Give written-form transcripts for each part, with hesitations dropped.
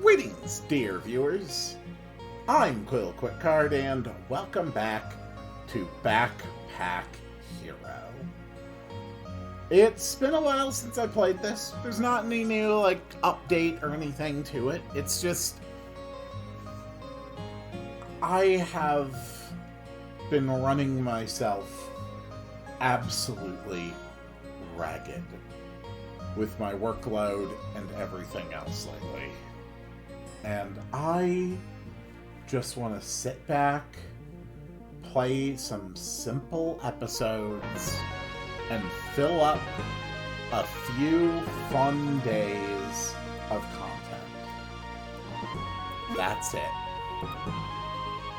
Greetings, dear viewers. I'm Quill Quickcard, and welcome back to Backpack Hero. It's been a while since I played this. There's not any new, update or anything to it. It's just... I have been running myself absolutely ragged with my workload and everything else lately. And I just want to sit back, play some simple episodes, and fill up a few fun days of content. That's it.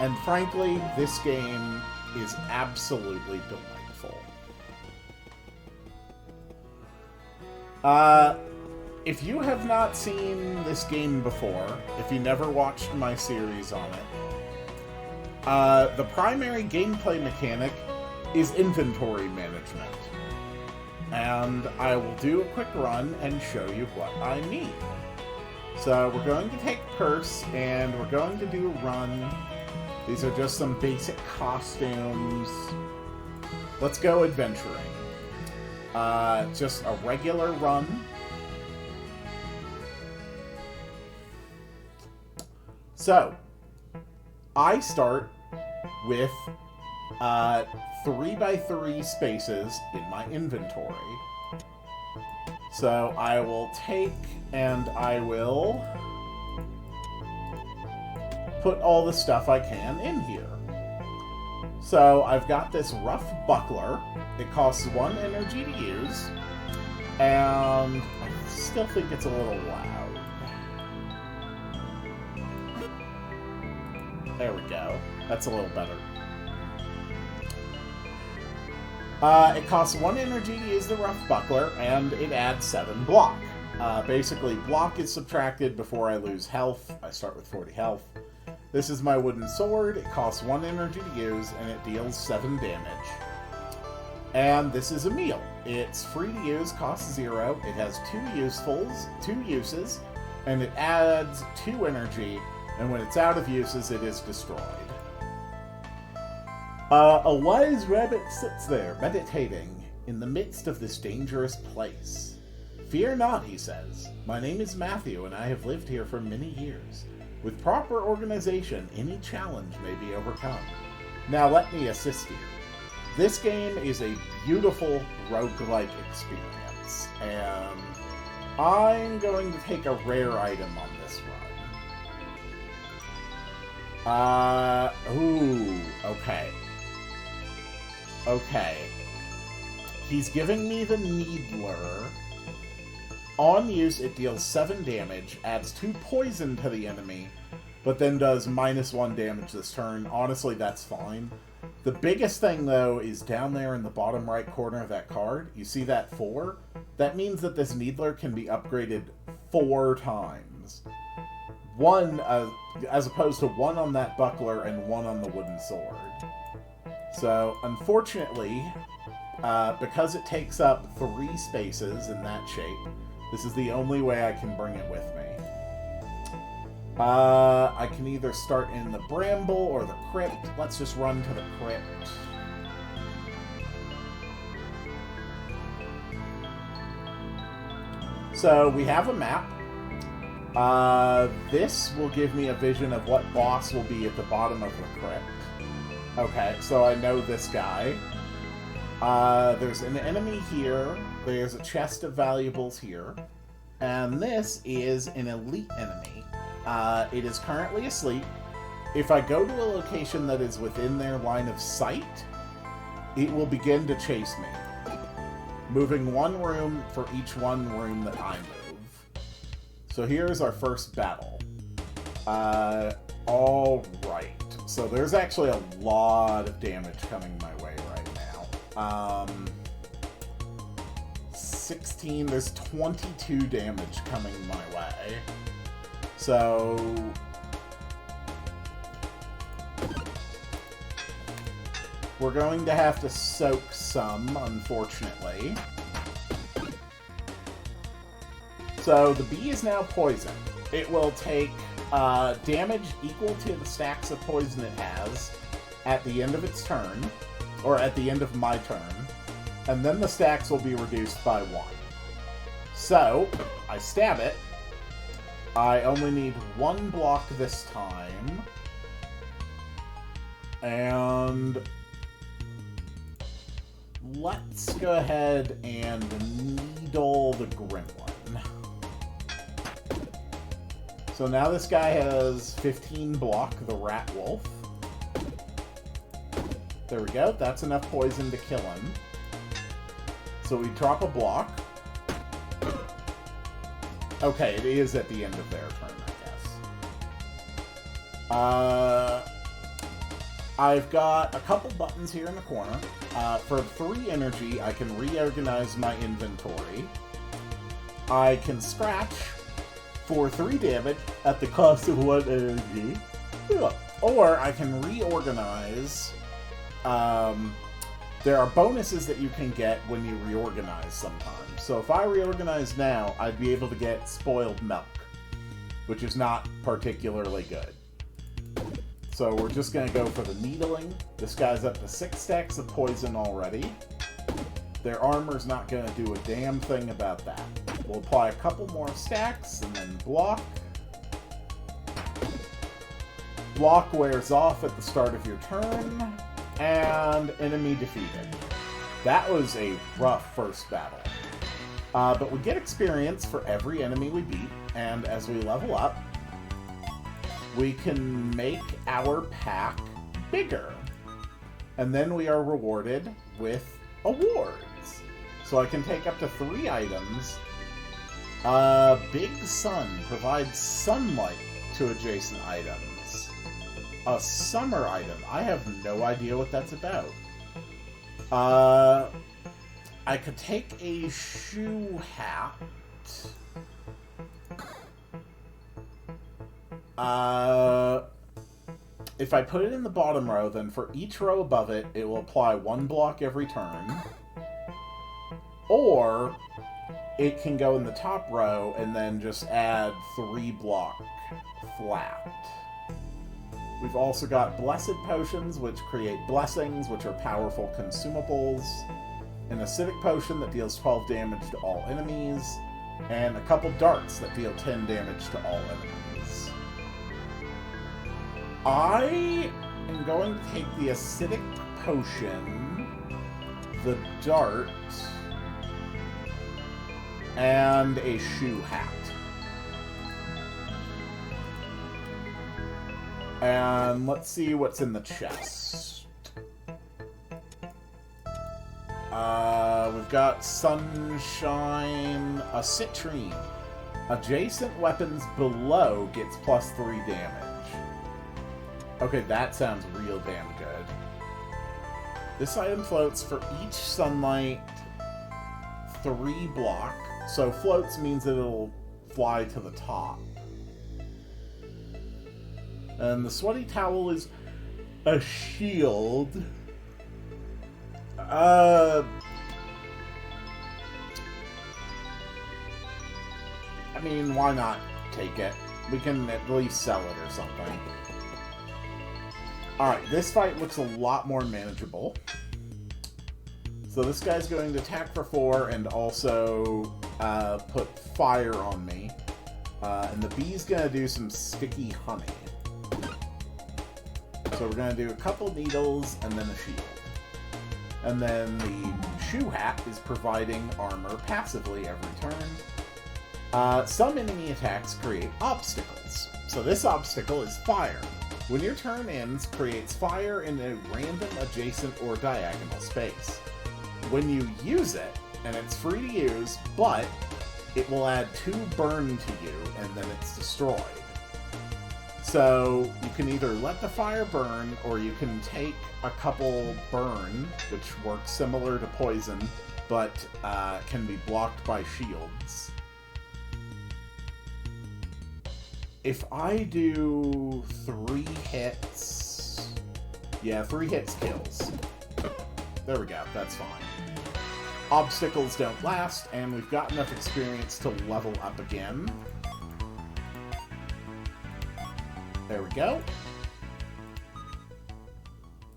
And frankly, this game is absolutely delightful. If you have not seen this game before, if you never watched my series on it, the primary gameplay mechanic is inventory management. And I will do a quick run and show you what I need. So we're going to take Curse, and we're going to do a run. These are just some basic costumes. Let's go adventuring. Just a regular run. So, I start with 3x3 spaces in my inventory. So I will take and I will put all the stuff I can in here. So I've got this rough buckler. It costs 1 energy to use, and I still think it's a little loud. There we go. That's a little better. It costs 1 energy to use the rough buckler, and it adds 7 block. Basically, block is subtracted before I lose health. I start with 40 health. This is my wooden sword. It costs 1 energy to use, and it deals 7 damage. And this is a meal. It's free to use, costs 0. It has 2 uses, and it adds 2 energy. And when it's out of uses, it is destroyed. A wise rabbit sits there, meditating, in the midst of this dangerous place. "Fear not," he says. "My name is Matthew, and I have lived here for many years. With proper organization, any challenge may be overcome. Now let me assist you." This game is a beautiful roguelite experience, and I'm going to take a rare item on this run. Okay. Okay. He's giving me the Needler. On use, it deals 7 damage, adds 2 poison to the enemy, but then does -1 damage this turn. Honestly, that's fine. The biggest thing, though, is down there in the bottom right corner of that card. You see that 4? That means that this Needler can be upgraded 4 times. 1, as opposed to 1 on that buckler and 1 on the wooden sword. So, unfortunately, because it takes up 3 spaces in that shape, this is the only way I can bring it with me. I can either start in the bramble or the crypt. Let's just run to the crypt. So, we have a map. This will give me a vision of what boss will be at the bottom of the crypt. Okay, so I know this guy. There's an enemy here. There's a chest of valuables here. And this is an elite enemy. It is currently asleep. If I go to a location that is within their line of sight, it will begin to chase me, moving 1 room for each 1 room that I move. So here's our first battle. Alright. So there's actually a lot of damage coming my way right now. 16, there's 22 damage coming my way. So... we're going to have to soak some, unfortunately. So the bee is now poisoned. it will take damage equal to the stacks of poison it has at the end of its turn, or at the end of my turn, and then the stacks will be reduced by 1. So, I stab it. I only need 1 block this time. And let's go ahead and needle the Gremlin. So now this guy has 15 block, the Rat Wolf. There we go. That's enough poison to kill him. So we drop a block. Okay, it is at the end of their turn, I guess. I've got a couple buttons here in the corner. For 3 energy, I can reorganize my inventory. I can scratch for 3 damage at the cost of 1 energy. Or I can reorganize. There are bonuses that you can get when you reorganize sometimes. So if I reorganize now, I'd be able to get Spoiled Milk, which is not particularly good. So we're just going to go for the needling. This guy's up to 6 stacks of poison already. Their armor's not going to do a damn thing about that. We'll apply a couple more stacks and then block. Block wears off at the start of your turn. And enemy defeated. That was a rough first battle. But we get experience for every enemy we beat, and as we level up, we can make our pack bigger. And then we are rewarded with awards. So I can take up to 3 items. Big Sun provides sunlight to adjacent items. A summer item. I have no idea what that's about. I could take a shoe hat. If I put it in the bottom row, then for each row above it, it will apply 1 block every turn. Or it can go in the top row and then just add 3 block flat. We've also got Blessed Potions, which create blessings, which are powerful consumables. An Acidic Potion that deals 12 damage to all enemies. And a couple darts that deal 10 damage to all enemies. I am going to take the Acidic Potion, the dart, and a shoe hat. And let's see what's in the chest. We've got Sunshine, a Citrine. Adjacent weapons below gets +3 damage. Okay, that sounds real damn good. This item floats for each sunlight 3 block. So floats means that it'll fly to the top. And the Sweaty Towel is a shield. I mean, why not take it? We can at least sell it or something. Alright, this fight looks a lot more manageable. So this guy's going to attack for 4 and also put fire on me. And the bee's going to do some sticky honey. So we're going to do a couple needles and then a shield. And then the shoe hat is providing armor passively every turn. Some enemy attacks create obstacles. So this obstacle is fire. When your turn ends, creates fire in a random adjacent or diagonal space. When you use it, and it's free to use, but it will add 2 burn to you, and then it's destroyed. So you can either let the fire burn, or you can take a couple burn, which works similar to poison, but can be blocked by shields. If I do 3 hits... Yeah, 3 hits kills. There we go, that's fine. Obstacles don't last, and we've got enough experience to level up again. There we go.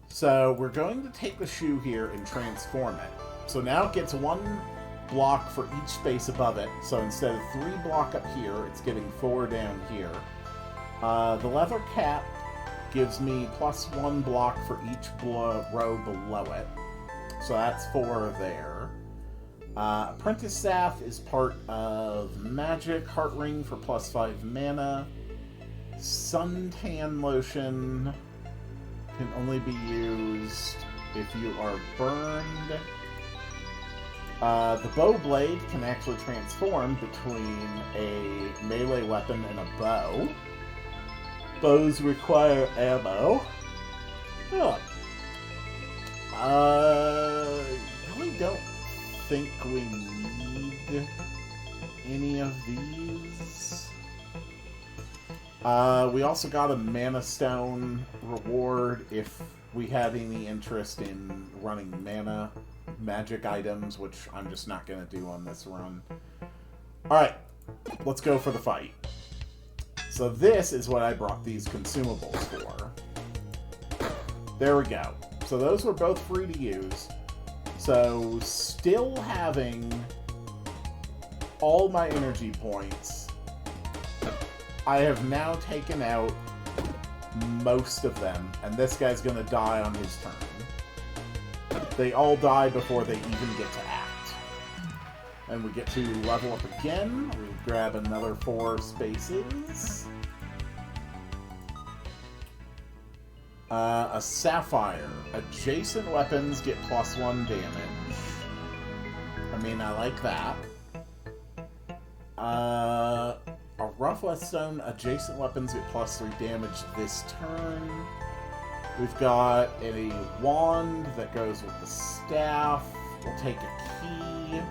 So we're going to take the shoe here and transform it. So now it gets 1 block for each space above it. So instead of 3 block up here, it's getting 4 down here. The leather cap gives me +1 block for each row below it. So that's 4 there. Apprentice Staff is part of Magic. Heart Ring for +5 mana. Suntan Lotion can only be used if you are burned. The bow blade can actually transform between a melee weapon and a bow. Bows require ammo. Oh. Really don't think we need any of these. We also got a Mana Stone reward if we had any interest in running mana magic items, which I'm just not going to do on this run. Alright, let's go for the fight. So this is what I brought these consumables for. There we go. So those were both free to use. So still having all my energy points, I have now taken out most of them, and this guy's going to die on his turn. They all die before they even get to act. And we get to level up again. We grab another 4 spaces. A Sapphire. Adjacent weapons get +1 damage. I mean, I like that. A Rough Whetstone. Adjacent weapons get +3 damage this turn. We've got a wand that goes with the staff. We'll take a key.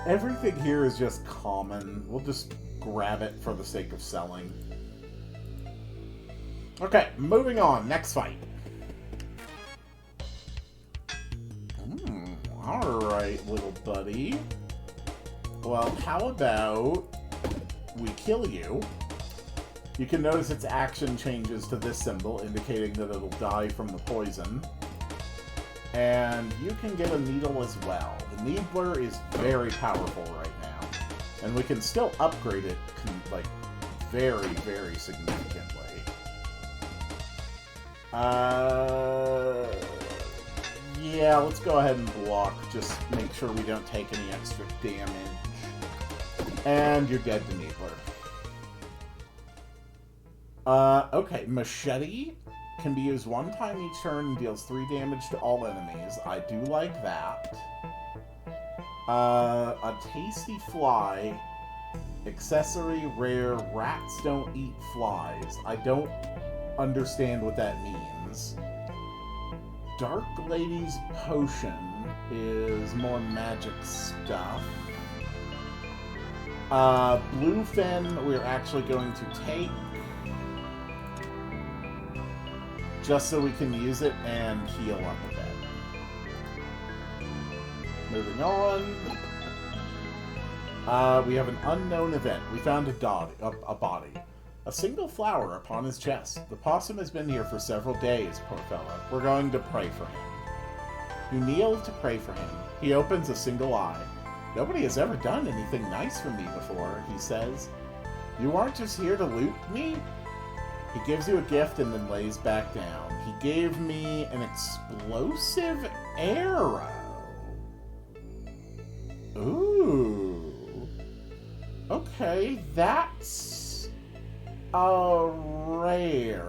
Everything here is just common. We'll just grab it for the sake of selling. Okay, moving on. Next fight. Alright, little buddy. Well, how about we kill you? You can notice its action changes to this symbol, indicating that it'll die from the poison. And you can get a needle as well. The Needler is very powerful right now. And we can still upgrade it, like, very, very significantly. Yeah, let's go ahead and block. Just make sure we don't take any extra damage. And you're dead to Needler. Okay, Machete can be used 1 time each turn and deals 3 damage to all enemies. I do like that. A Tasty Fly. Accessory rare. Rats don't eat flies. I don't understand what that means. Dark Lady's Potion is more magic stuff. Bluefin we're actually going to take just so we can use it and heal up a bit. Moving on. We have an unknown event. We found a body. A single flower upon his chest. The possum has been here for several days, poor fellow. We're going to pray for him. You kneel to pray for him. He opens a single eye. Nobody has ever done anything nice for me before, he says. You aren't just here to loot me? He gives you a gift and then lays back down. He gave me an explosive arrow. Ooh. Okay, that's rare.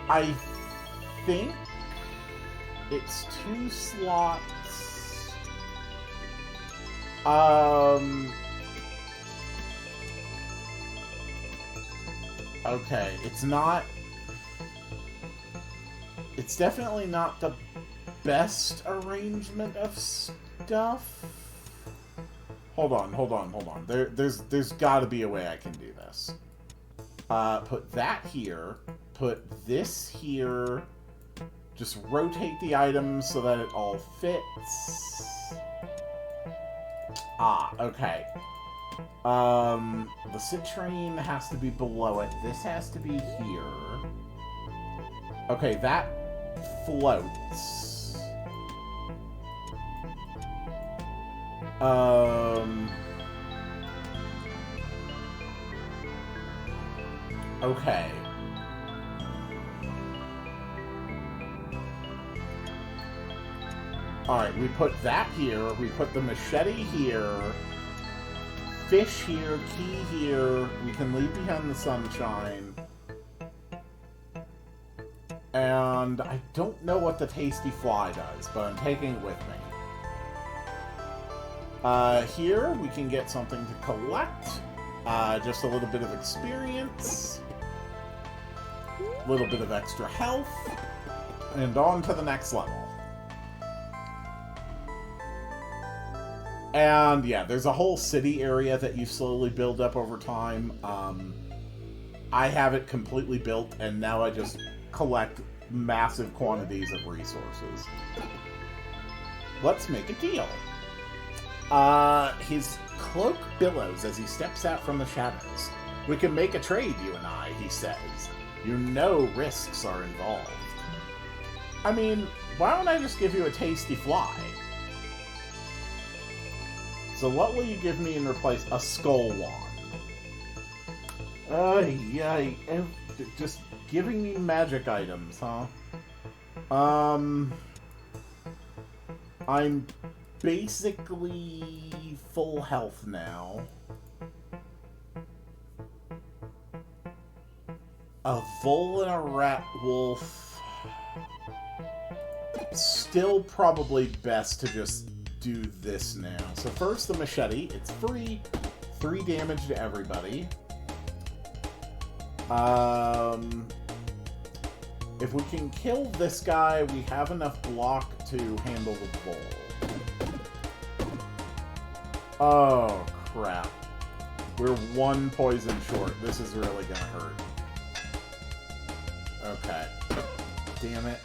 I think it's 2 slots. Okay, it's not... It's definitely not the best arrangement of stuff. Hold on. There's got to be a way I can do this. Put that here. Put this here. Just rotate the items so that it all fits. Ah, okay. The citrine has to be below it. This has to be here. Okay, that floats. Okay. Alright, we put that here. We put the machete here. Fish here. Key here. We can leave behind the sunshine. And I don't know what the tasty fly does, but I'm taking it with me. Here we can get something to collect. Just a little bit of experience. A little bit of extra health. And on to the next level. And yeah, there's a whole city area that you slowly build up over time. I have it completely built, and now I just collect massive quantities of resources. Let's make a deal. His cloak billows as he steps out from the shadows. We can make a trade, you and I, he says. You know risks are involved. I mean, why don't I just give you a tasty fly? So what will you give me in replace a skull wand? Yay. Just giving me magic items, huh? I'm basically full health now. A vole and a rat wolf. Still probably best to just do this now. So first the machete. It's free. 3 damage to everybody. If we can kill this guy, we have enough block to handle the bull. Oh, crap. We're 1 poison short. This is really gonna hurt. Okay. Damn it.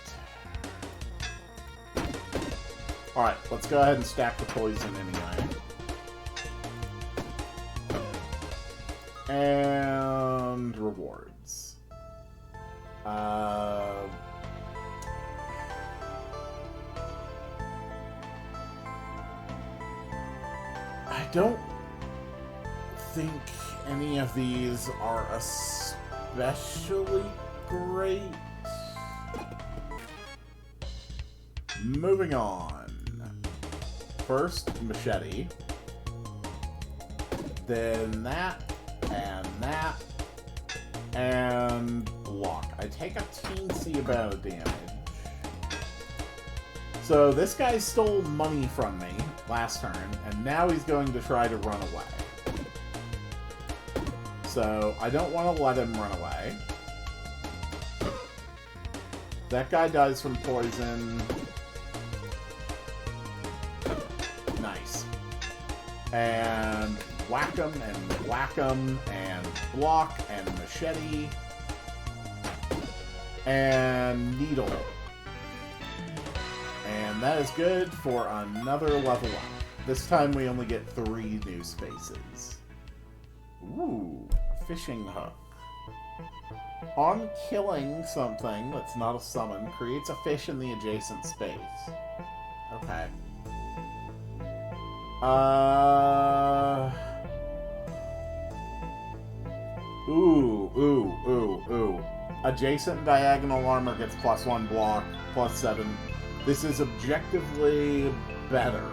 Alright, let's go ahead and stack the poison anyway. And rewards. I don't think any of these are especially great. Moving on. First, machete. Then that, and block. I take a teensy amount of damage. So this guy stole money from me last turn, and now he's going to try to run away. So I don't want to let him run away. That guy dies from poison. Nice. And whack him, and block, and machete, and needle. And that is good for another level up. This time we only get 3 new spaces. Ooh, fishing hook. On killing something that's not a summon, creates a fish in the adjacent space. Okay. Ooh. Adjacent diagonal armor gets +1 block, +7. This is objectively better.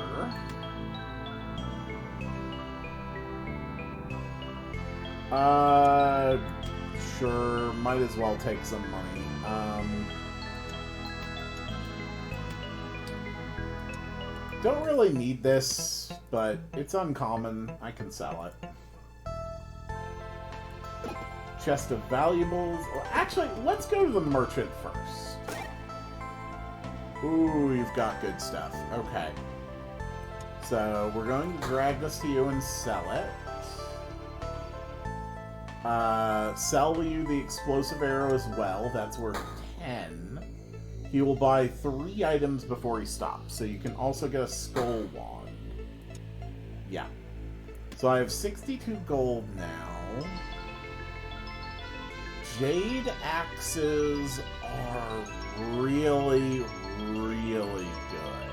Sure, might as well take some money. Don't really need this, but it's uncommon. I can sell it. Chest of valuables. Actually, let's go to the merchant first. Ooh, you've got good stuff. Okay. So we're going to drag this to you and sell it. Sell you the explosive arrow as well. That's worth 10. He will buy 3 items before he stops. So you can also get a skull wand. Yeah. So I have 62 gold now. Jade axes are really, really good.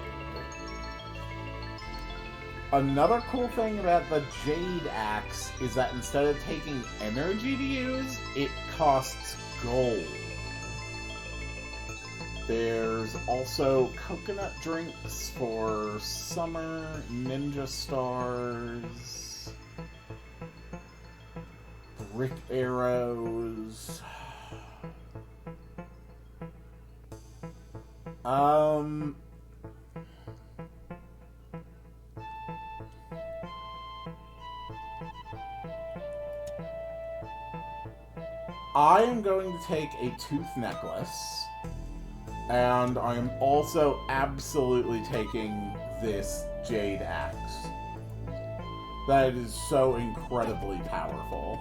Another cool thing about the Jade Axe is that instead of taking energy to use, it costs gold. There's also coconut drinks for summer, ninja stars, brick arrows. I am going to take a tooth necklace, and I am also absolutely taking this Jade Axe. That is so incredibly powerful.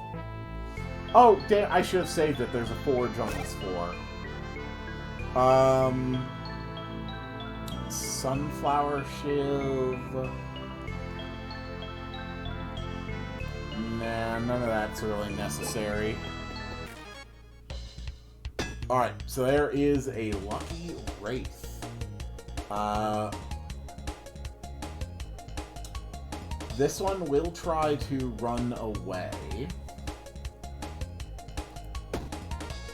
Oh, damn, I should have saved it. There's a forge on this floor. Sunflower shiv. Nah, none of that's really necessary. Alright, so there is a lucky wraith. This one will try to run away.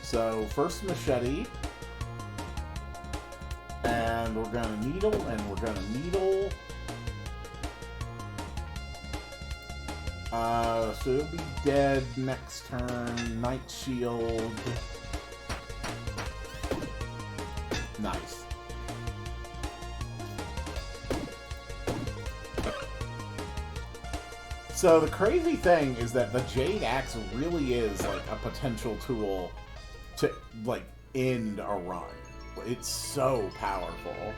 So, first machete. And we're gonna needle, and we're gonna needle. So he'll be dead next turn. Night shield. Nice. So the crazy thing is that the Jade Axe really is like a potential tool to like end a run. It's so powerful.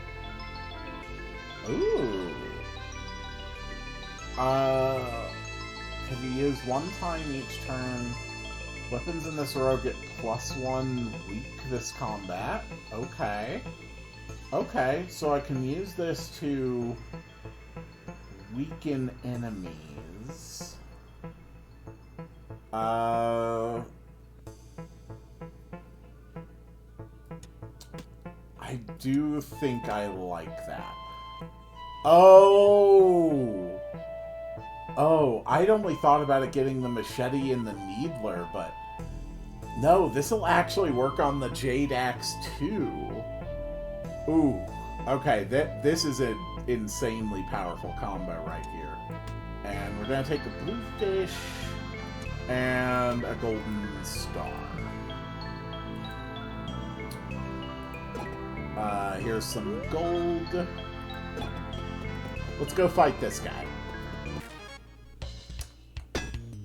Ooh. Can you use one time each turn? Weapons in this row get +1 weak this combat. Okay. Okay, so I can use this to weaken enemies. I do think I like that. Oh! Oh, I'd only thought about it getting the machete and the needler, but no, this will actually work on the Jade Axe too. Ooh, okay, this is an insanely powerful combo right here. And we're gonna take a blue fish and a golden star. Here's some gold. Let's go fight this guy.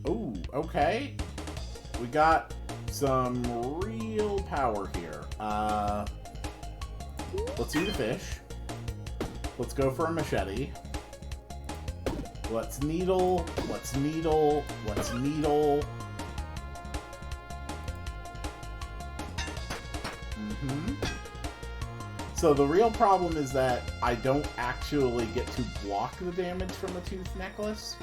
Ooh, okay. We got some real power here. Let's eat a fish. Let's go for a machete. Let's needle. Let's needle. Let's needle. So the real problem is that I don't actually get to block the damage from the tooth necklace.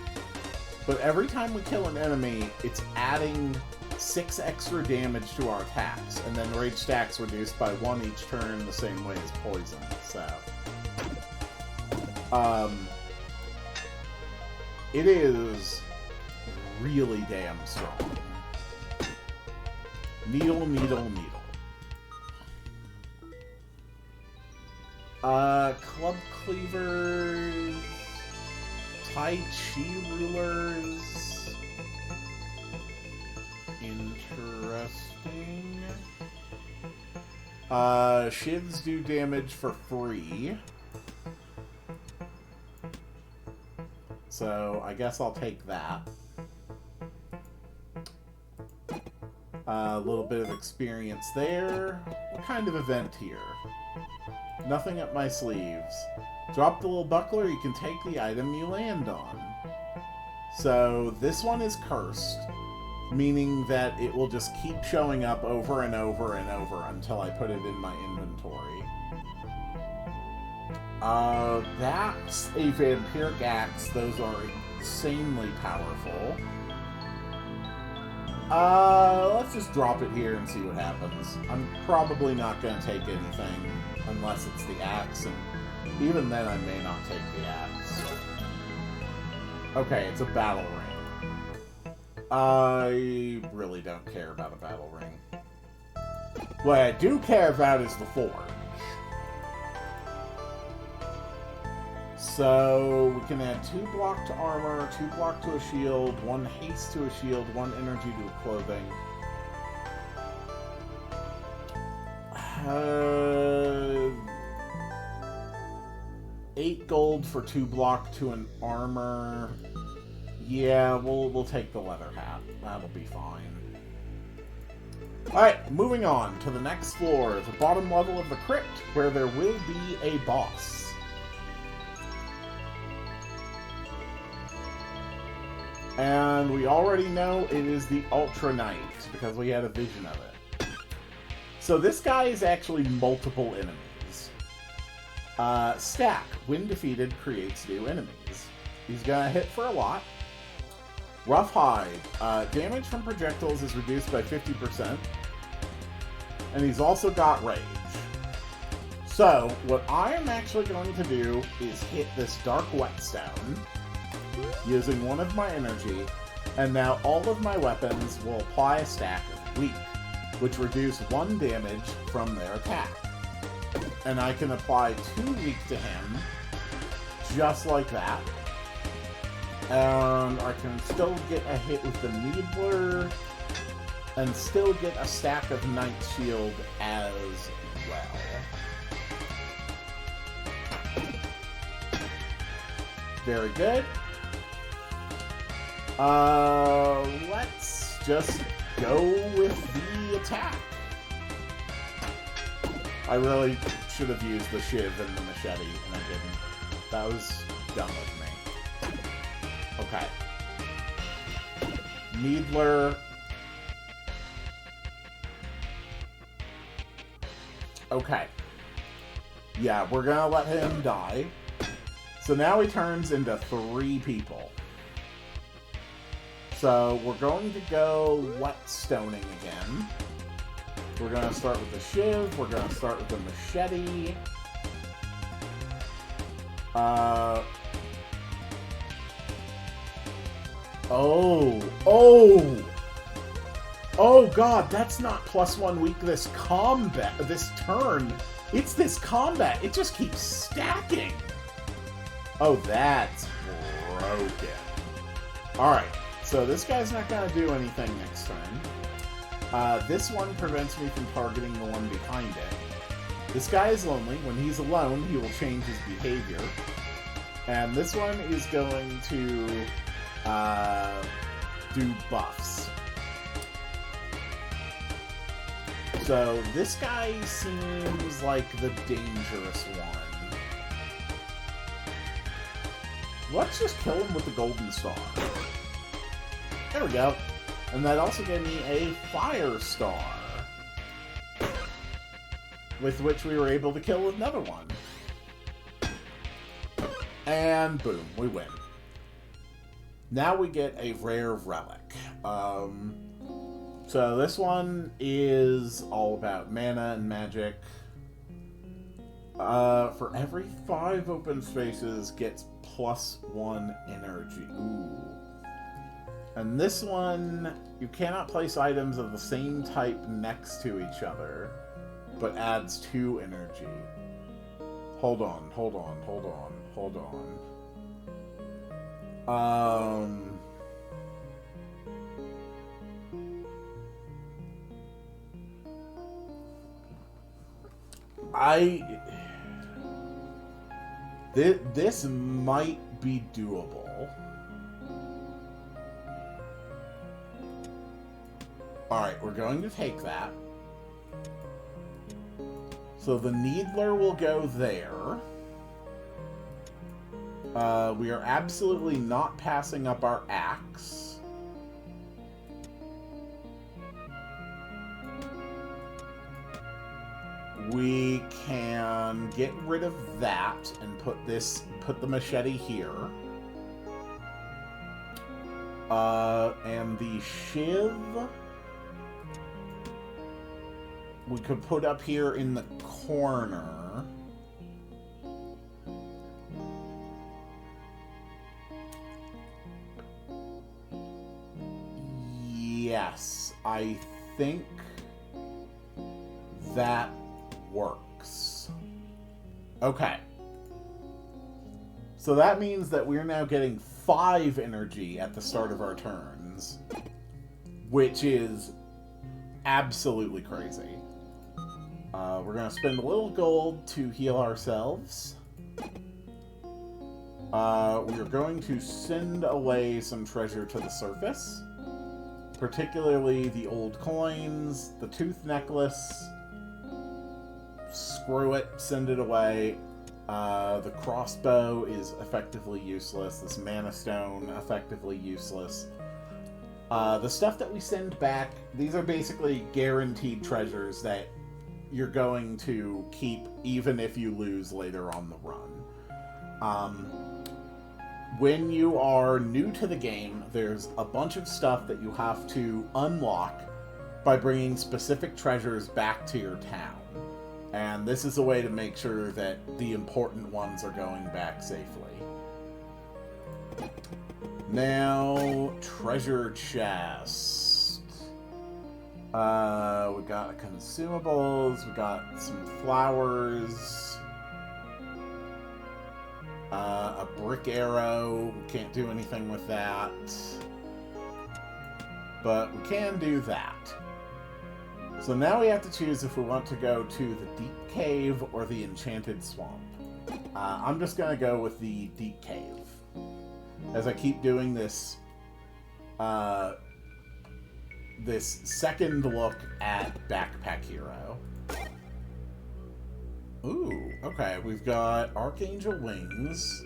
But every time we kill an enemy, it's adding 6 extra damage to our attacks, and then rage stacks reduced by 1 each turn the same way as poison, so... it is really damn strong. Needle, needle, needle. Club cleavers... Tai Chi rulers. Interesting. Shivs do damage for free. So I guess I'll take that. A little bit of experience there. What kind of event here? Nothing up my sleeves. Drop the little buckler, you can take the item you land on. So this one is cursed, meaning that it will just keep showing up over and over and over until I put it in my inventory. That's a vampiric axe. Those are insanely powerful. Let's just drop it here and see what happens. I'm probably not going to take anything unless it's the axe, and even then I may not take the axe. Okay, it's a battle ring. I really don't care about a battle ring. What I do care about is the forge. So we can add 2 block to armor, 2 block to a shield, 1 haste to a shield, 1 energy to a clothing. 8 gold for 2 block to an armor. Yeah, we'll take the leather hat. That'll be fine. Alright, moving on to the next floor, the bottom level of the crypt, where there will be a boss. And we already know it is the Ultra Knight, because we had a vision of it. So this guy is actually multiple enemies. Stack. When defeated, creates new enemies. He's gonna hit for a lot. Rough Hide. Damage from projectiles is reduced by 50%. And he's also got Rage. So, what I am actually going to do is hit this Dark Whetstone using 1 of my energy, and now all of my weapons will apply a stack of weak, which reduce 1 damage from their attack. And I can apply 2 weak to him, just like that. And I can still get a hit with the Needler, and still get a stack of Knight's Shield as well. Very good. Let's just go with the attack. I really should have used the shiv and the machete, and I didn't. That was dumb of me. Okay. Needler. Okay. Yeah, we're gonna let him die. So now he turns into 3 people. So we're going to go whetstoning again. We're going to start with the shiv. We're going to start with the machete. Oh god, that's not +1 weak this combat, this turn. It's this combat. It just keeps stacking. Oh, that's broken. Alright, so this guy's not going to do anything next turn. This one prevents me from targeting the one behind it. This guy is lonely. When he's alone, he will change his behavior. And this one is going to do buffs. So this guy seems like the dangerous one. Let's just kill him with the golden star. There we go. And that also gave me a fire star, with which we were able to kill another one. And boom, we win. Now we get a rare relic. So this one is all about mana and magic. For every 5 open spaces, gets +1 energy. Ooh. And this one, you cannot place items of the same type next to each other, but adds 2 energy. Hold on. This might be doable. Alright, we're going to take that. So the Needler will go there. We are absolutely not passing up our axe. We can get rid of that and put the machete here. And the shiv we could put up here in the corner. Yes, I think that works. Okay. So that means that we're now getting 5 energy at the start of our turns, which is absolutely crazy. We're going to spend a little gold to heal ourselves. We are going to send away some treasure to the surface, particularly the old coins, the tooth necklace. Screw it, send it away. The crossbow is effectively useless. This mana stone, effectively useless. The stuff that we send back, these are basically guaranteed treasures that you're going to keep even if you lose later on the run. When you are new to the game, there's a bunch of stuff that you have to unlock by bringing specific treasures back to your town. And this is a way to make sure that the important ones are going back safely. Now, treasure chest. We got consumables, we got some flowers, a brick arrow. We can't do anything with that, but we can do that. So now we have to choose if we want to go to the deep cave or the enchanted swamp. I'm just going to go with the deep cave, as I keep doing this this second look at Backpack Hero. Ooh, okay, we've got Archangel Wings.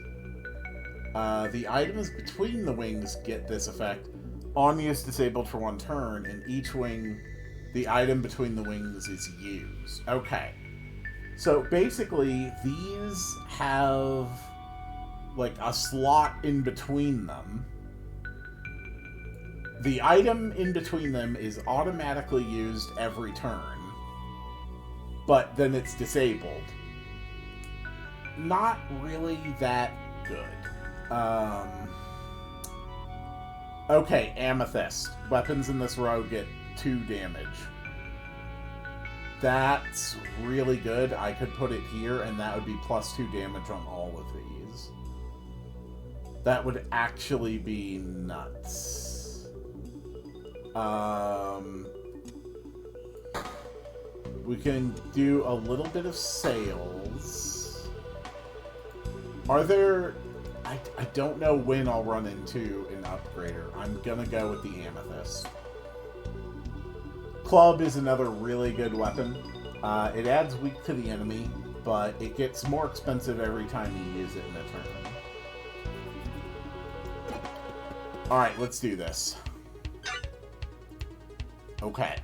The items between the wings get this effect. Omni is disabled for 1 turn, and each wing, the item between the wings is used. Okay. So basically, these have like a slot in between them. The item in between them is automatically used every turn, but then it's disabled. Not really that good. Okay, Amethyst. Weapons in this row get 2 damage. That's really good. I could put it here, and that would be +2 damage on all of these. That would actually be nuts. We can do a little bit of sales. Are there... I don't know when I'll run into an upgrader. I'm gonna go with the Amethyst. Club is another really good weapon. It adds weak to the enemy, but it gets more expensive every time you use it in a turn. Alright, let's do this. Okay.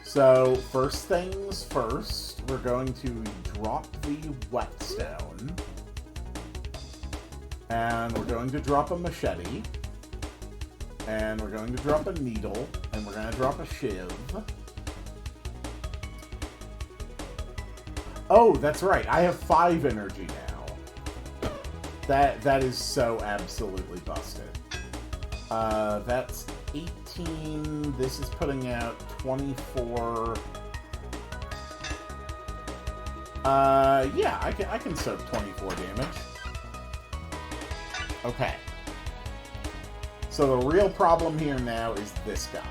So, first things first, we're going to drop the whetstone. And we're going to drop a machete. And we're going to drop a needle. And we're going to drop a shiv. Oh, that's right. I have 5 energy now. That is so absolutely busted. That's 18. This is putting out 24. Yeah, I can soak 24 damage. Okay. So the real problem here now is this guy.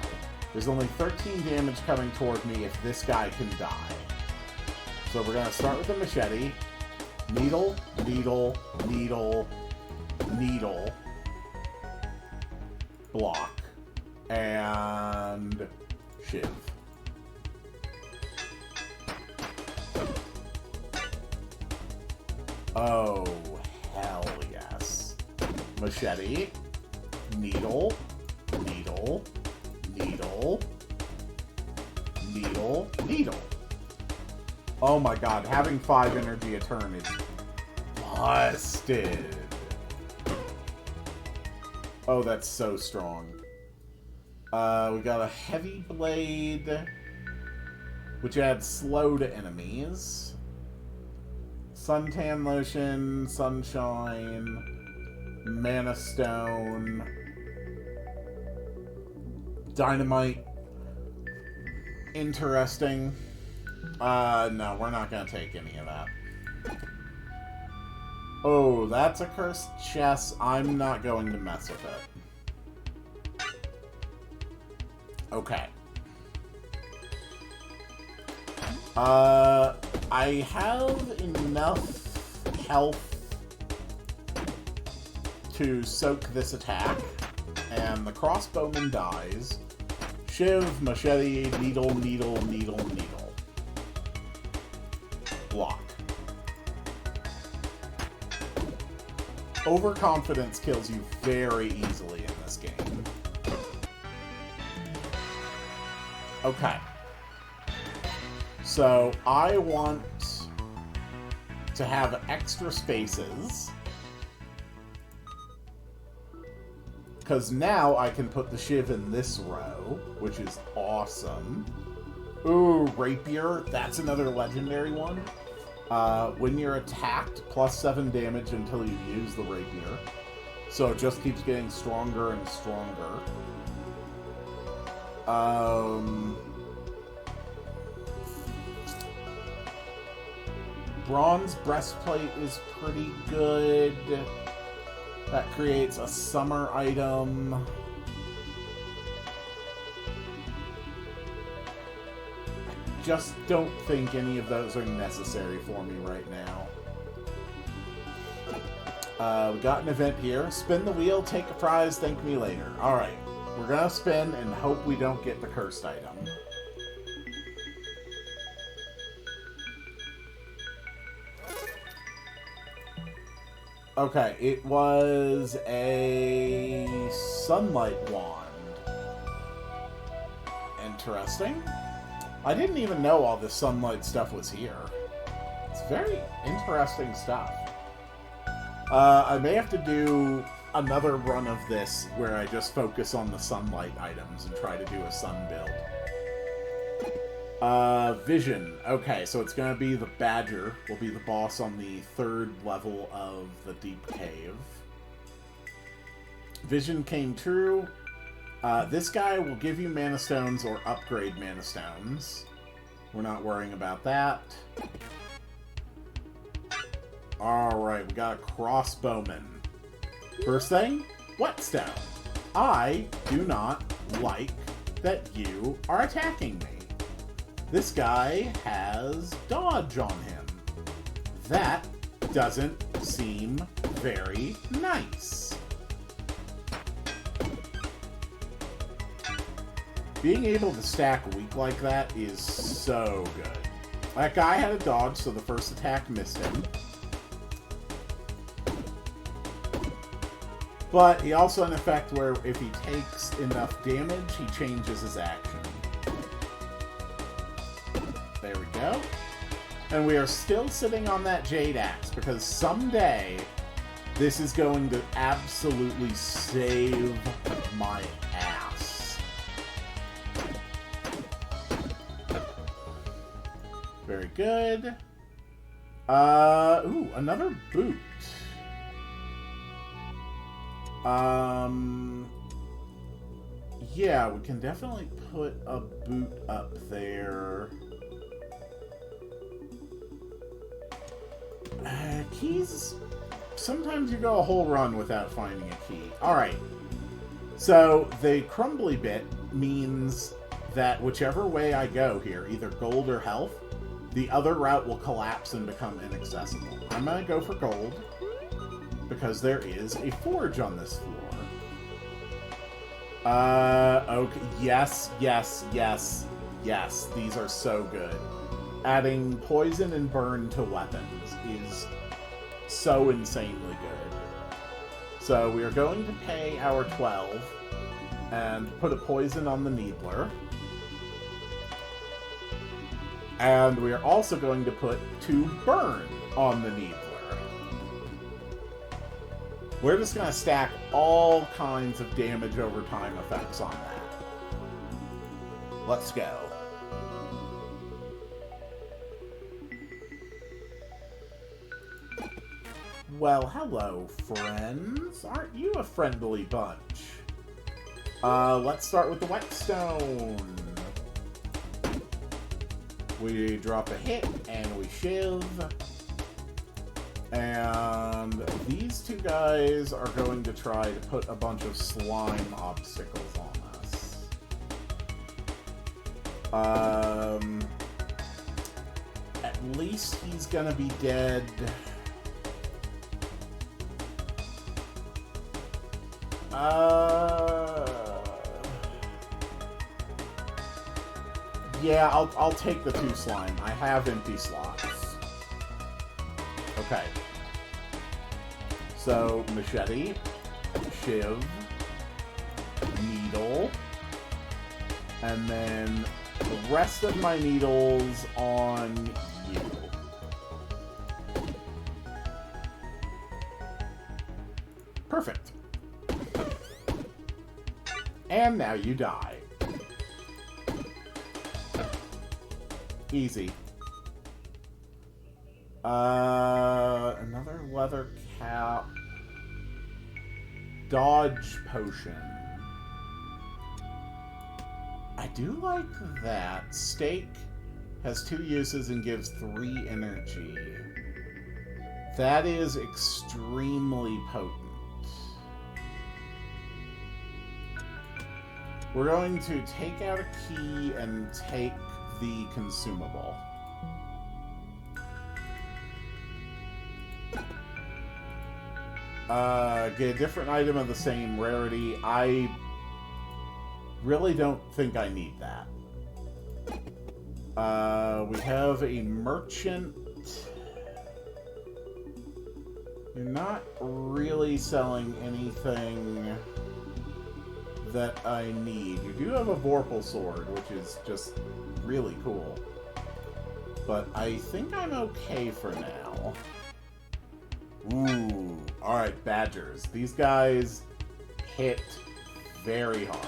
There's only 13 damage coming toward me if this guy can die. So we're gonna start with the machete. Needle, needle, needle, needle. Block. And shiv. Oh, hell yes. Machete. Needle. Needle. Needle. Needle. Needle. Oh my god, having 5 energy a turn is busted. Oh, that's so strong. We got a heavy blade, which adds slow to enemies. Suntan lotion, sunshine, mana stone, dynamite. Interesting. No, we're not gonna take any of that. Oh, that's a cursed chest. I'm not going to mess with it. Okay. I have enough health to soak this attack, and the crossbowman dies. Shiv, machete, needle, needle, needle, needle. Block. Overconfidence kills you very easily in this game. Okay. So, I want to have extra spaces. Because now I can put the Shiv in this row, which is awesome. Ooh, Rapier. That's another legendary one. When you're attacked, +7 damage until you use the Rapier. So it just keeps getting stronger and stronger. Bronze breastplate is pretty good. That creates a summer item. I just don't think any of those are necessary for me right now. We got an event here. Spin the wheel, take a prize, thank me later. Alright, we're gonna spin and hope we don't get the cursed item. Okay, it was a sunlight wand. Interesting. I didn't even know all this sunlight stuff was here. It's very interesting stuff. I may have to do another run of this where I just focus on the sunlight items and try to do a sun build. Vision. Okay, so it's gonna be the Badger. Will be the boss on the 3rd level of the Deep Cave. Vision came true. This guy will give you mana stones or upgrade mana stones. We're not worrying about that. Alright, we got a crossbowman. First thing, whetstone. I do not like that you are attacking me. This guy has dodge on him. That doesn't seem very nice. Being able to stack weak like that is so good. That guy had a dodge, so the first attack missed him. But he also had an effect where if he takes enough damage, he changes his action. There we go. And we are still sitting on that Jade Axe, because someday this is going to absolutely save my ass. Very good. Ooh, another boot. Yeah, we can definitely put a boot up there. Keys? Sometimes you go a whole run without finding a key. Alright. So, the crumbly bit means that whichever way I go here, either gold or health, the other route will collapse and become inaccessible. I'm gonna go for gold, because there is a forge on this floor. Okay. Yes, yes, yes, yes. These are so good. Adding poison and burn to weapons is so insanely good. So we are going to pay our 12 and put a poison on the Needler. And we are also going to put 2 burn on the Needler. We're just going to stack all kinds of damage over time effects on that. Let's go. Well, hello, friends. Aren't you a friendly bunch? Let's start with the Whetstone. We drop a hit, and we shiv. And these 2 guys are going to try to put a bunch of slime obstacles on us. At least he's gonna be dead. Yeah, I'll take the 2 slime. I have empty slots. Okay. So, machete, shiv, needle, and then the rest of my needles on you. Perfect. And now you die. Easy. Another leather cap. Dodge potion. I do like that. Steak has 2 uses and gives 3 energy. That is extremely potent. We're going to take out a key and take the consumable. Get a different item of the same rarity. I really don't think I need that. We have a merchant. You're not really selling anything that I need. You do have a Vorpal sword, which is just really cool. But I think I'm okay for now. Ooh. Alright, badgers. These guys hit very hard.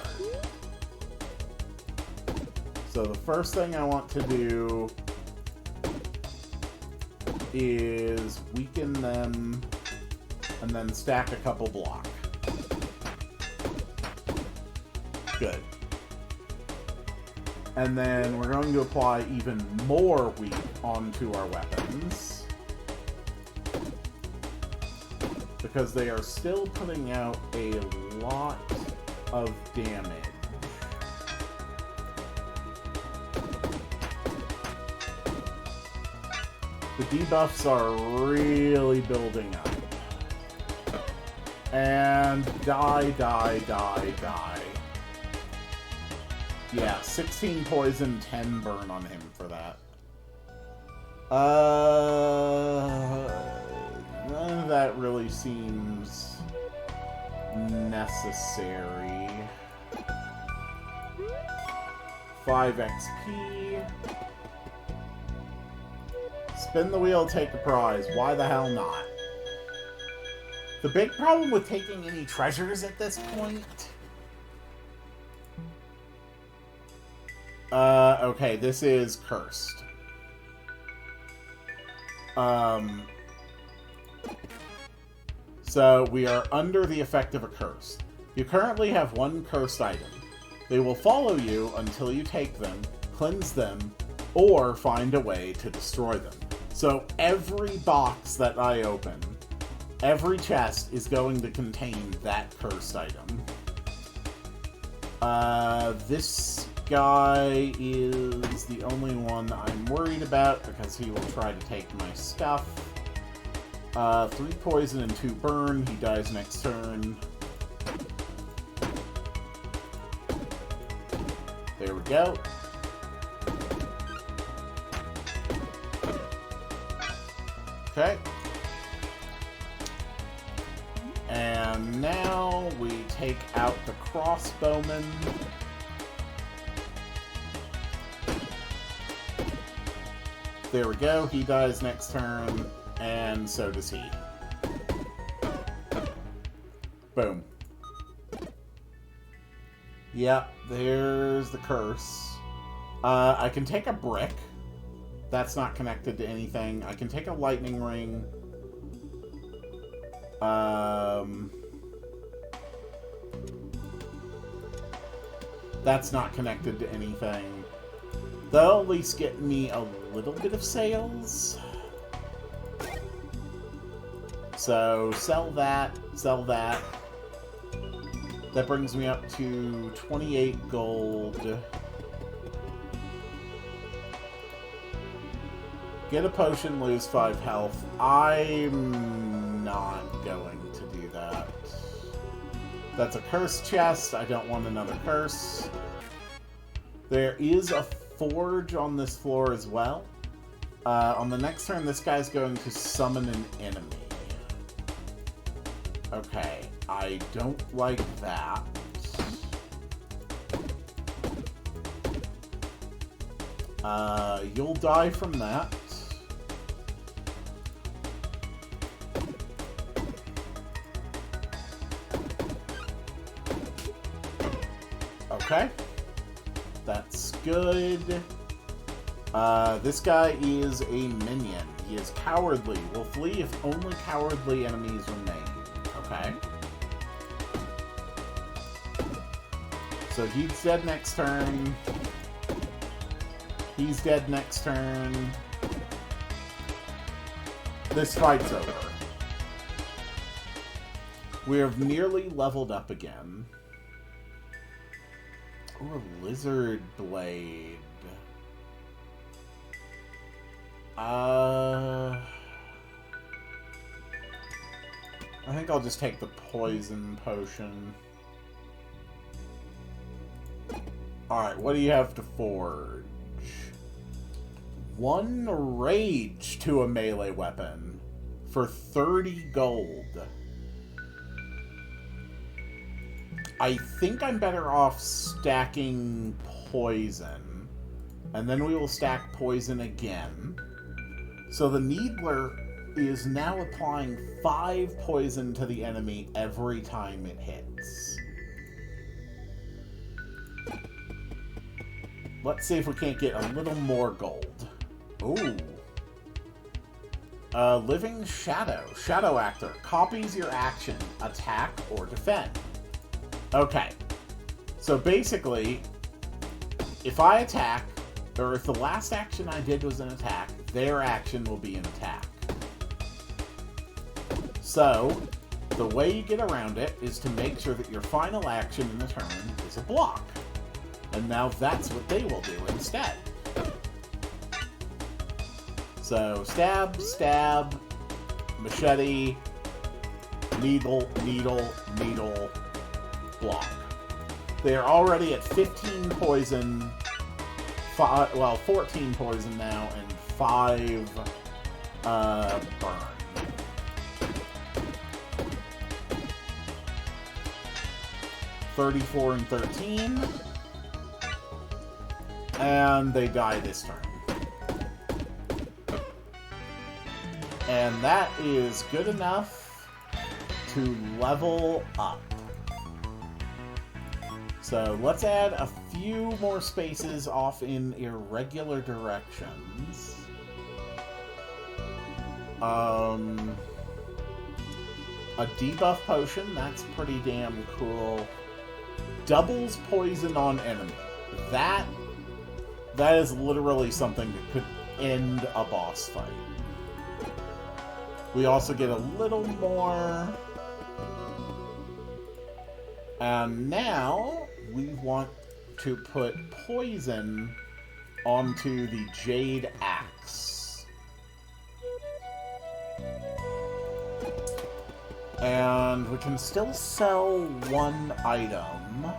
So the first thing I want to do is weaken them and then stack a couple block. Good. And then we're going to apply even more weak onto our weapons. Because they are still putting out a lot of damage. The debuffs are really building up. And die, die, die, die. Yeah, 16 poison, 10 burn on him for that. None of that really seems necessary. 5 XP. Spin the wheel, take the prize. Why the hell not? The big problem with taking any treasures at this point... okay, this is cursed. So, we are under the effect of a curse. You currently have 1 cursed item. They will follow you until you take them, cleanse them, or find a way to destroy them. So, every box that I open, every chest is going to contain that cursed item. This guy is the only one I'm worried about because he will try to take my stuff. 3 poison and 2 burn. He dies next turn. There we go. Okay. take out the crossbowman. There we go. He dies next turn, and so does he. Boom. Yep, there's the curse. I can take a brick. That's not connected to anything. I can take a lightning ring. That's not connected to anything. They'll at least get me a little bit of sales. So, sell that, sell that. That brings me up to 28 gold. Get a potion, lose 5 health. I'm not going to do that. That's a curse chest. I don't want another curse. There is a forge on this floor as well. On the next turn, this guy's going to summon an enemy. Okay, I don't like that. You'll die from that. Okay. That's good. This guy is a minion. He is cowardly. Will flee if only cowardly enemies remain. Okay. So he's dead next turn. He's dead next turn. This fight's over. We have nearly leveled up again. Ooh, a lizard blade. I think I'll just take the poison potion. Alright, what do you have to forge? 1 rage to a melee weapon for 30 gold. I think I'm better off stacking poison. And then we will stack poison again. So the Needler is now applying 5 poison to the enemy every time it hits. Let's see if we can't get a little more gold. Ooh. Living Shadow. Shadow Actor. Copies your action, attack, or defend. Okay. So basically, if I attack, or if the last action I did was an attack, their action will be an attack. So, the way you get around it is to make sure that your final action in the turn is a block. And now that's what they will do instead. So, stab, stab, machete, needle, needle, needle, block. They are already at 15 poison, 14 poison now, and 5 burn. $34 and 13. And they die this turn. And that is good enough to level up. So let's add a few more spaces off in irregular directions. A debuff potion, that's pretty damn cool. Doubles poison on enemy. That is literally something that could end a boss fight. We also get a little more. And now we want to put poison onto the Jade Axe. And we can still sell 1 item.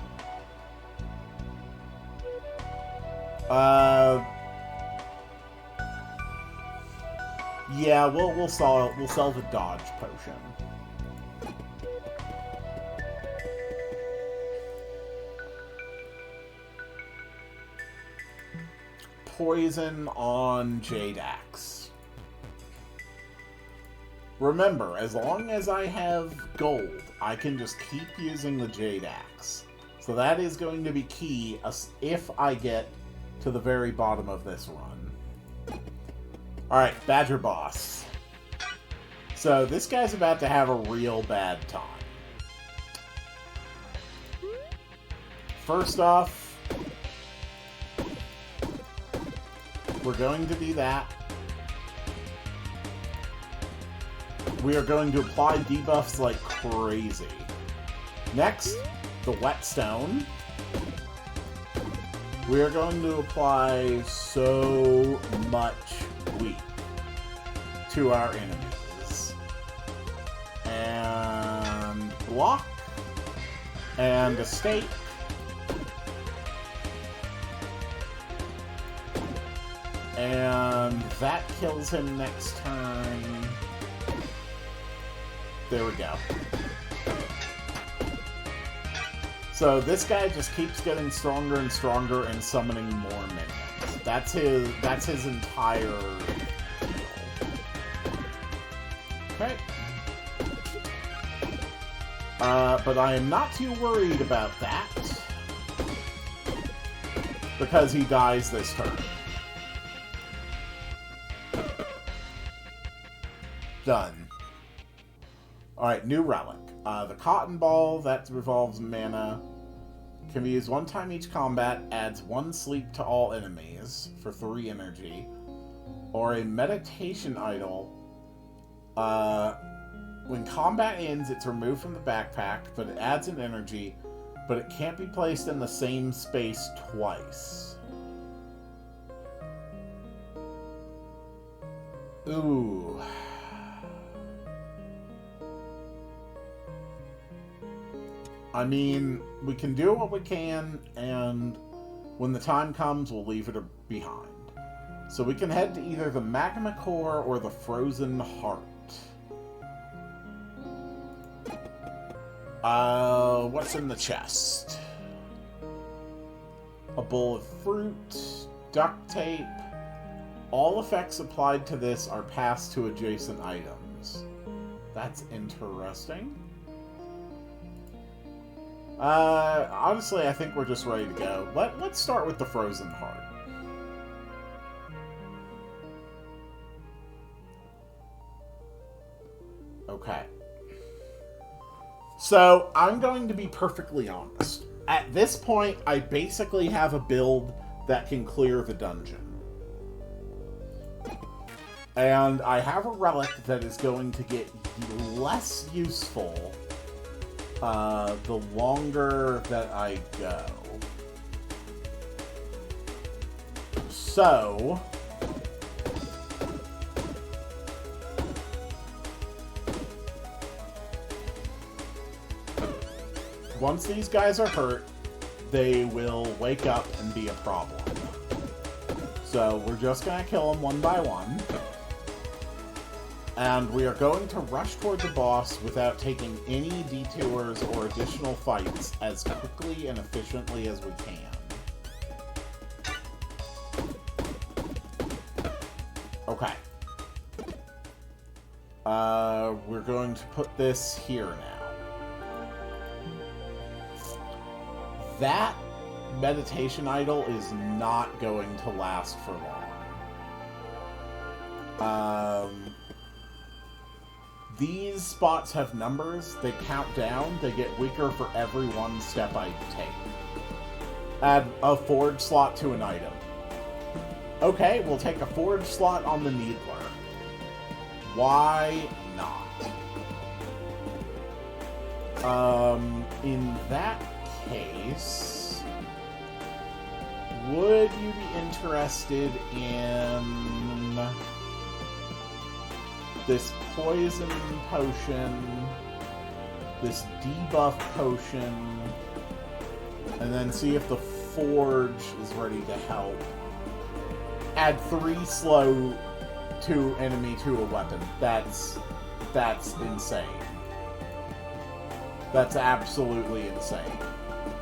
Yeah, we'll sell the dodge potion. poison on Jade Axe. Remember, as long as I have gold, I can just keep using the Jade Axe. So that is going to be key if I get to the very bottom of this run. Alright, Badger Boss. So this guy's about to have a real bad time. First off, we're going to do that. We are going to apply debuffs like crazy. Next, the Whetstone. We are going to apply so much weak to our enemies. And block. And escape. And that kills him next turn. There we go. So this guy just keeps getting stronger and stronger and summoning more minions. That's his entire deal. Okay. But I am not too worried about that. Because he dies this turn. Done. Alright, new relic. The Cotton Ball, that revolves mana. Can be used one time each combat, adds 1 sleep to all enemies for 3 energy. Or a Meditation Idol. When combat ends, it's removed from the backpack, but it adds an energy, but it can't be placed in the same space twice. Ooh. I mean, we can do what we can, and when the time comes, we'll leave it behind. So we can head to either the Magma Core or the Frozen Heart. What's in the chest? A bowl of fruit, duct tape. All effects applied to this are passed to adjacent items. That's interesting. Honestly, I think we're just ready to go. Let's start with the Frozen Heart. Okay. So, I'm going to be perfectly honest. At this point, I basically have a build that can clear the dungeon. And I have a relic that is going to get less useful the longer that I go. So, once these guys are hurt, they will wake up and be a problem. So we're just going to kill them one by one. And we are going to rush toward the boss without taking any detours or additional fights as quickly and efficiently as we can. Okay. We're going to put this here now. That meditation idol is not going to last for long. These spots have numbers. They count down. They get weaker for every one step I take. Add a forge slot to an item. Okay, we'll take a forge slot on the Needler. Why not? In that case, would you be interested in this poison potion, this debuff potion, and then see if the forge is ready to help? Add 3 slow to enemy to a weapon. That's insane. That's absolutely insane.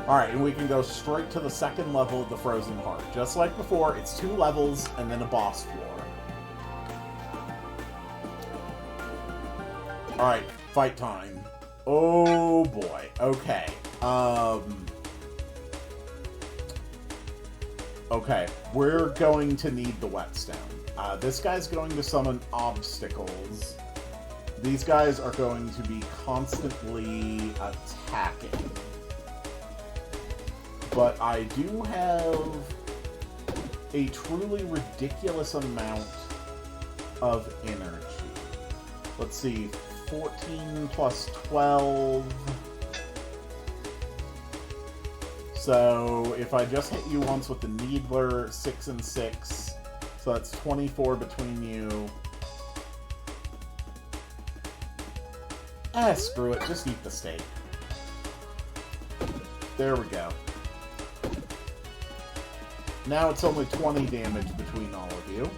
Alright, and we can go straight to the second level of the Frozen Heart. Just like before, it's 2 levels and then a boss floor. Alright, fight time. Oh boy. Okay. Okay, we're going to need the whetstone. This guy's going to summon obstacles. These guys are going to be constantly attacking. But I do have a truly ridiculous amount of energy. Let's see, 14 plus 12. So if I just hit you once with the Needler, 6 and 6, so that's 24 between you. Screw it, just eat the steak. There we go. Now it's only 20 damage between all of you.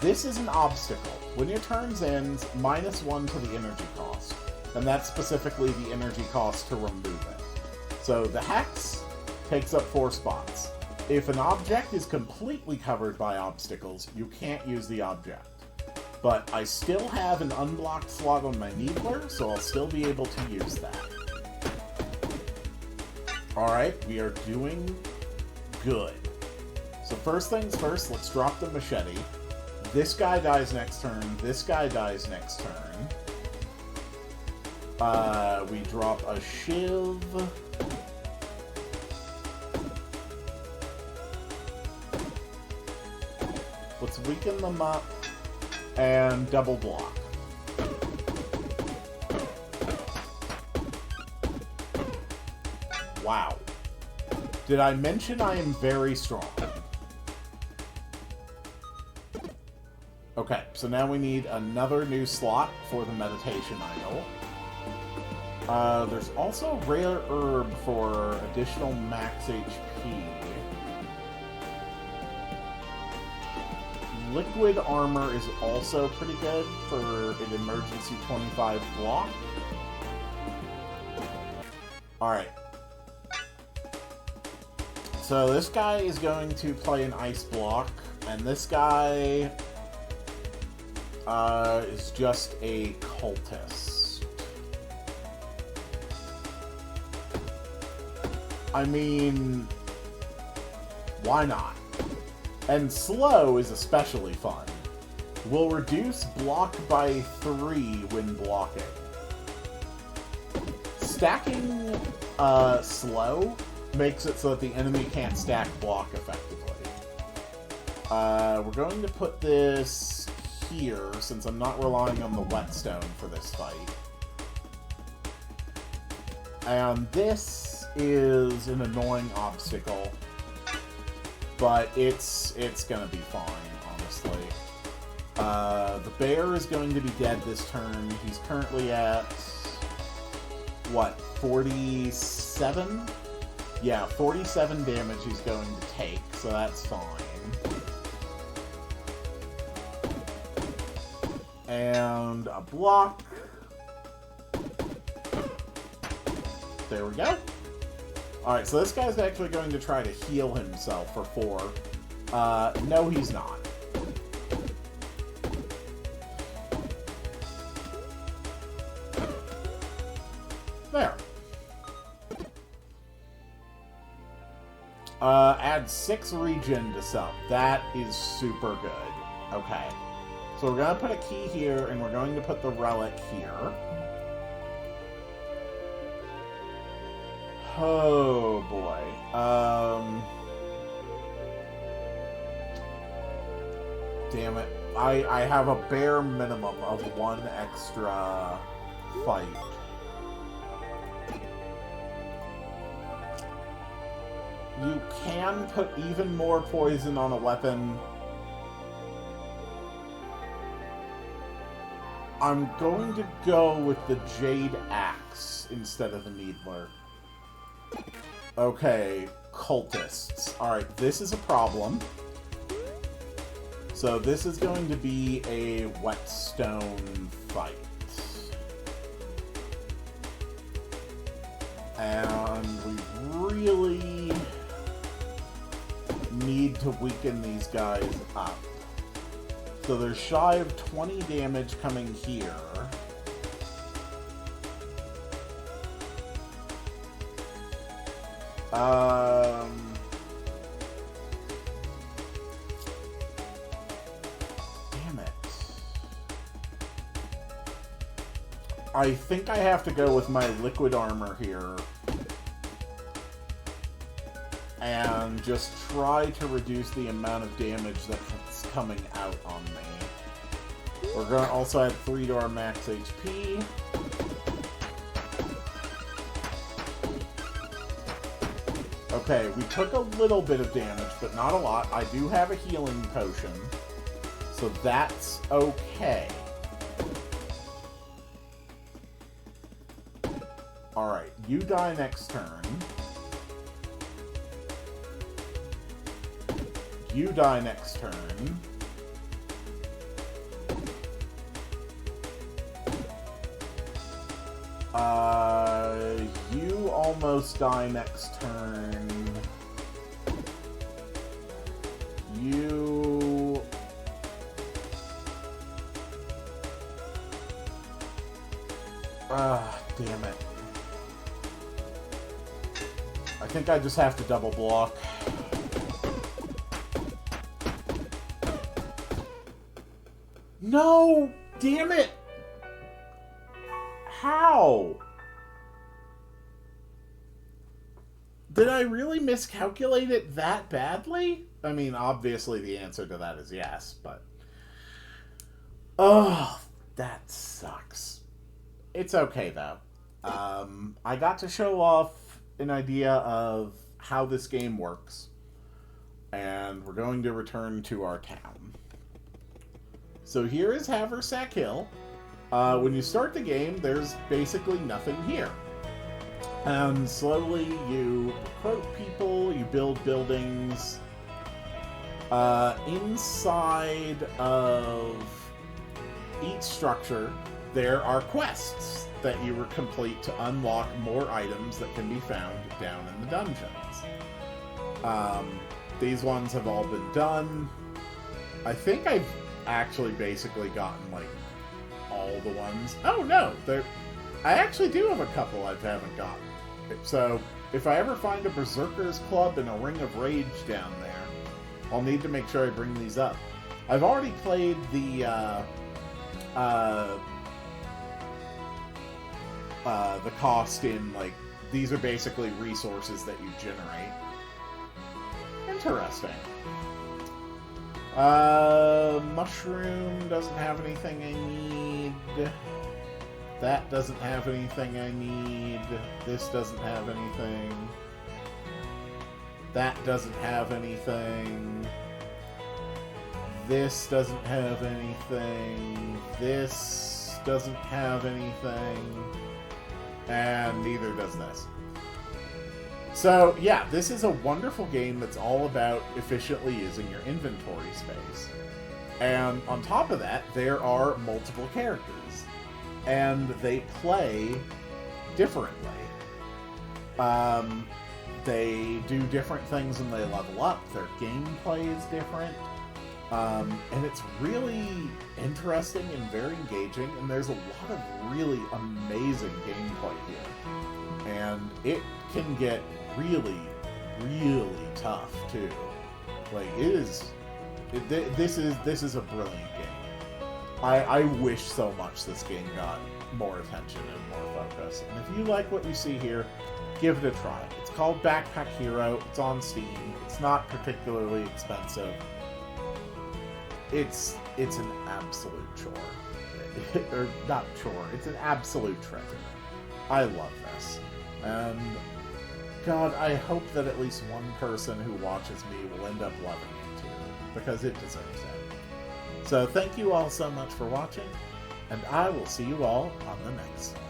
This is an obstacle. When your turn ends, -1 to the energy cost. And that's specifically the energy cost to remove it. So the Hex takes up 4 spots. If an object is completely covered by obstacles, you can't use the object. But I still have an unblocked slot on my Needler, so I'll still be able to use that. Alright, we are doing good. So first things first, let's drop the machete. This guy dies next turn, this guy dies next turn. We drop a shiv. Let's weaken them up and double block. Wow. Did I mention I am very strong? Okay, so now we need another new slot for the meditation idol. There's also rare herb for additional max HP. Liquid armor is also pretty good for an emergency 25 block. Alright. So this guy is going to play an ice block, and this guy is just a cultist. I mean, why not? And slow is especially fun. Will reduce block by 3 when blocking. Stacking slow makes it so that the enemy can't stack block effectively. We're going to put this here, since I'm not relying on the whetstone for this fight. And this is an annoying obstacle, but it's gonna be fine, honestly. The bear is going to be dead this turn. He's currently at, what, 47? Yeah, 47 damage he's going to take, so that's fine. And a block. There we go. Alright, so this guy's actually going to try to heal himself for 4. No, he's not. There. Add 6 regen to sub. That is super good. Okay. So we're going to put a key here, and we're going to put the relic here. Oh, boy. Damn it. I have a bare minimum of 1 extra fight. You can put even more poison on a weapon. I'm going to go with the Jade Axe instead of the Needler. Okay, cultists. Alright, this is a problem. So this is going to be a whetstone fight. And we really need to weaken these guys up. So they're shy of 20 damage coming here. Damn it. I think I have to go with my liquid armor here. And just try to reduce the amount of damage that's coming out on me. We're going to also add 3 to our max HP. Okay, we took a little bit of damage, but not a lot. I do have a healing potion, so that's okay. Alright, you die next turn. You die next turn. You almost die next turn. You... damn it. I think I just have to double block. No! Damn it! How? Did I really miscalculate it that badly? I mean, obviously the answer to that is yes, but... Oh, that sucks. It's okay, though. I got to show off an idea of how this game works, and we're going to return to our town. So here is Haversack Hill. When you start the game, there's basically nothing here. And slowly you recruit people, you build buildings. Inside of each structure, there are quests that you will complete to unlock more items that can be found down in the dungeons. These ones have all been done. I think I've actually basically gotten, like, all the ones. Oh, no! I actually do have a couple I haven't gotten. So, if I ever find a Berserker's Club and a Ring of Rage down there, I'll need to make sure I bring these up. I've already played the cost in, like, these are basically resources that you generate. Interesting. Mushroom doesn't have anything I need. That doesn't have anything I need. This doesn't have anything. That doesn't have anything. This doesn't have anything. This doesn't have anything. And neither does this. So, yeah, this is a wonderful game that's all about efficiently using your inventory space. And on top of that, there are multiple characters. And they play differently. They do different things when they level up. Their gameplay is different. And it's really interesting and very engaging. And there's a lot of really amazing gameplay here. And it can get really, really tough, too. Like, this is a brilliant game. I wish so much this game got more attention and more focus. And if you like what you see here, give it a try. It's called Backpack Hero. It's on Steam. It's not particularly expensive. It's an absolute chore. Or not chore. It's an absolute treasure. I love this. And God, I hope that at least one person who watches me will end up loving it too, because it deserves it. So thank you all so much for watching, and I will see you all on the next one.